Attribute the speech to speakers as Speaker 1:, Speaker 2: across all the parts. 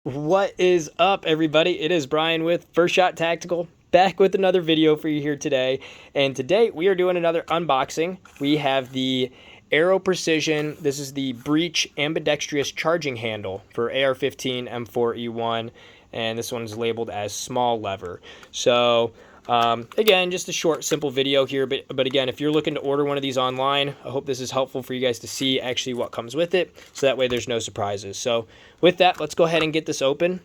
Speaker 1: What is up, everybody? It is Brian with First Shot Tactical, back with another video for you here today. And today we are doing another unboxing. We have the Aero Precision. This is the breech ambidextrous charging handle for AR-15 M4E1, and this one is labeled as small lever. So again, just a short, simple video here, but again, if you're looking to order one of these online, I hope this is helpful for you guys to see actually what comes with it, so that way there's no surprises. So with that, let's go ahead and get this open.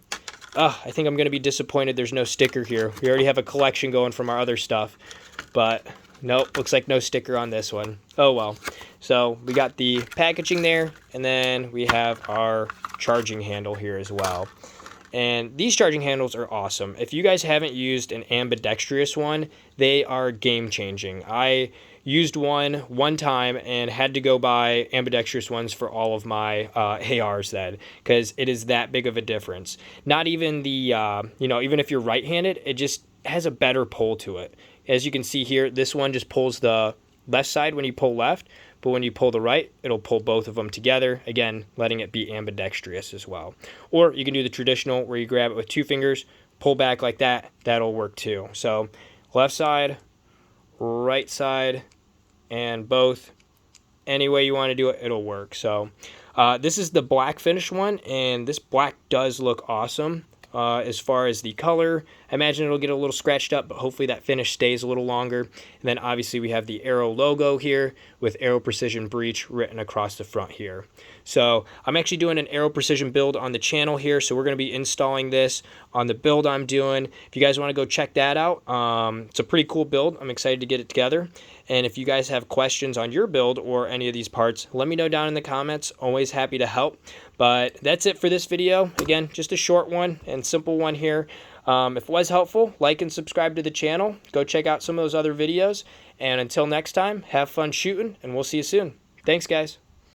Speaker 1: I think I'm going to be disappointed there's no sticker here. We already have a collection going from our other stuff, but nope, looks like no sticker on this one. Oh well. So we got the packaging there, and then we have our charging handle here as well. And these charging handles are awesome. If you guys haven't used an ambidextrous one, they are game changing. I used one time and had to go buy ambidextrous ones for all of my ARs then, because it is that big of a difference. Not even the, even if you're right-handed, it just has a better pull to it. As you can see here, this one just pulls the left side when you pull left, but when you pull the right, it'll pull both of them together, again, letting it be ambidextrous as well. Or you can do the traditional where you grab it with two fingers, pull back like that, that'll work too. So left side, right side, and both. Any way you want to do it, it'll work. So this is the black finish one, and this black does look awesome. As far as the color, I imagine it'll get a little scratched up, but hopefully that finish stays a little longer. And then obviously we have the Aero logo here with Aero Precision Breech written across the front here. So I'm actually doing an Aero Precision build on the channel here, so we're going to be installing this on the build I'm doing. If you guys want to go check that out, it's a pretty cool build. I'm excited to get it together. And if you guys have questions on your build or any of these parts, let me know down in the comments. Always happy to help. But that's it for this video. Again, just a short one and simple one here. If it was helpful, like and subscribe to the channel. Go check out some of those other videos. And until next time, have fun shooting, and we'll see you soon. Thanks, guys.